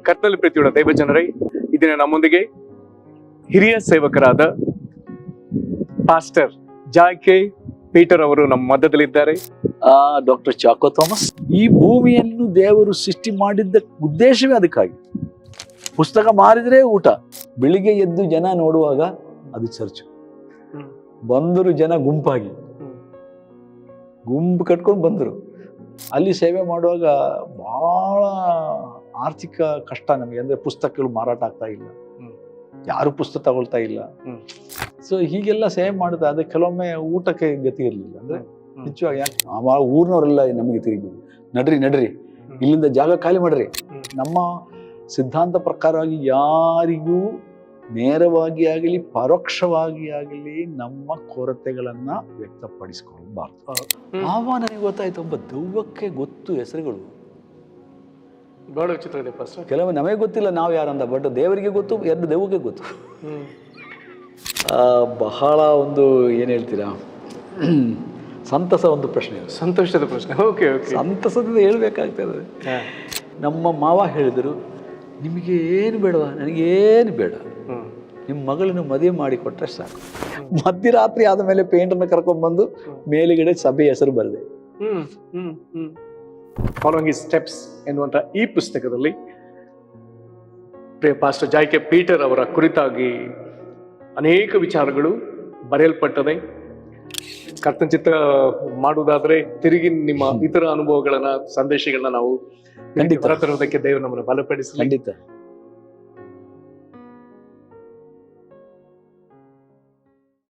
ಕರ್ತನಲ್ಲಿ ಪ್ರೀತಿಯುಳ್ಳ ದೈವ ಜನರೇ, ಇದನ್ನ ನಮ್ಮೊಂದಿಗೆ ಹಿರಿಯ ಸೇವಕರಾದ ಪಾಸ್ಟರ್ ಜಾಯ್ ಕೆ ಪೀಟರ್ ಅವರು ನಮ್ಮ ಮಧ್ಯದಲ್ಲಿದ್ದಾರೆ. Doctor Chacko Thomas. ಈ ಭೂಮಿಯನ್ನು ದೇವರು ಸೃಷ್ಟಿ ಮಾಡಿದ್ದ ಉದ್ದೇಶವೇ ಅದಕ್ಕಾಗಿ. ಪುಸ್ತಕ ಮಾರಿದ್ರೆ ಊಟ, ಬೆಳಿಗ್ಗೆ ಎದ್ದು ಜನ ನೋಡುವಾಗ ಅದು ಚರ್ಚ್. ಬಂದರು ಜನ ಗುಂಪಾಗಿ, ಗುಂಪು ಕಟ್ಕೊಂಡು ಬಂದರು. ಅಲ್ಲಿ ಸೇವೆ ಮಾಡುವಾಗ ಬಹಳ ಆರ್ಥಿಕ ಕಷ್ಟ ನಮಗೆ. ಅಂದ್ರೆ ಪುಸ್ತಕಗಳು ಮಾರಾಟ ಆಗ್ತಾ ಇಲ್ಲ, ಯಾರು ಪುಸ್ತಕ ತಗೊಳ್ತಾ ಇಲ್ಲ. ಸೊ ಹೀಗೆಲ್ಲ ಸೇವೆ ಮಾಡುತ್ತೆ. ಅದಕ್ಕೆ ಕೆಲವೊಮ್ಮೆ ಊಟಕ್ಕೆ ಗತಿ ಇರಲಿಲ್ಲ. ಅಂದ್ರೆ ನಿಜವಾಗಿ ಯಾಕೆ ಊರಿನವರೆಲ್ಲ ನಮಗೆ ತಿರುಗಿ ನಡ್ರಿ ನಡ್ರಿ, ಇಲ್ಲಿಂದ ಜಾಗ ಖಾಲಿ ಮಾಡ್ರಿ. ನಮ್ಮ ಸಿದ್ಧಾಂತ ಪ್ರಕಾರವಾಗಿ ಯಾರಿಗೂ ನೇರವಾಗಿ ಆಗಲಿ ಪರೋಕ್ಷವಾಗಿ ಆಗಲಿ ನಮ್ಮ ಕೊರತೆಗಳನ್ನ ವ್ಯಕ್ತಪಡಿಸ್ಕೊಳ್ಬಾರ್ದು. ಆವಾಗ ನನಗೆ ಗೊತ್ತಾಯ್ತು, ಒಬ್ಬ ದೆವ್ವಕ್ಕೆ ಗೊತ್ತು ಹೆಸರುಗಳು. ಬಹಳ ವಿಚಿತ್ರ ಇದೆ ಪಾಸ್ಟರ್. ಕೆಲವೊಮ್ಮೆ ನಮಗೆ ಗೊತ್ತಿಲ್ಲ ನಾವು ಯಾರಂತ, ಬಟ್ ದೇವರಿಗೆ ಗೊತ್ತು, ಎರಡು ದೆವ್ವಕ್ಕೆ ಗೊತ್ತು. ಬಹಳ ಒಂದು ಏನು ಹೇಳ್ತೀರಾ, ಸಂತಸ ಒಂದು ಪ್ರಶ್ನೆ, ಸಂತೋಷದ ಪ್ರಶ್ನೆ. ಓಕೆ ಓಕೆ, ಸಂತಸದಿಂದ ಹೇಳ್ಬೇಕಾಗ್ತದೆ. ನಮ್ಮ ಮಾವ ಹೇಳಿದರು, ನಿಮಗೆ ಏನು ಬೇಡವಾ? ನನಗೇನು ಬೇಡ, ನಿಮ್ಮ ಮಗಳನ್ನು ಮದುವೆ ಮಾಡಿ ಕೊಟ್ಟರೆ ಸಾಕು. ಮಧ್ಯರಾತ್ರಿ ಆದ ಮೇಲೆ ಪೇಂಟನ್ನು ಕರ್ಕೊಂಡ್ಬಂದು ಮೇಲುಗಡೆ ಸಭೆ ಹೆಸರು ಬರೆದೆ. ಫಾಲೋಯಿಂಗ್ ಹಿಸ್ ಸ್ಟೆಪ್ಸ್ ಎನ್ನುವಂಥ ಈ ಪುಸ್ತಕದಲ್ಲಿ ಪ್ರಿಯ ಪಾಸ್ಟರ್ ಜಾಯ್ ಕೆ ಪೀಟರ್ ಅವರ ಕುರಿತಾಗಿ ಅನೇಕ ವಿಚಾರಗಳು ಬರೆಯಲ್ಪಟ್ಟದೆ. ಕರ್ತನ ಚಿತ್ತ ಮಾಡುವುದಾದ್ರೆ ತಿರುಗಿ ನಿಮ್ಮ ಇತರ ಅನುಭವಗಳನ್ನ, ಸಂದೇಶಗಳನ್ನ ನಾವು ಹೊರತರುವುದಕ್ಕೆ ದೇವರು ನಮ್ಮನ್ನು ಬಲಪಡಿಸಲಿ. ಖಂಡಿತ.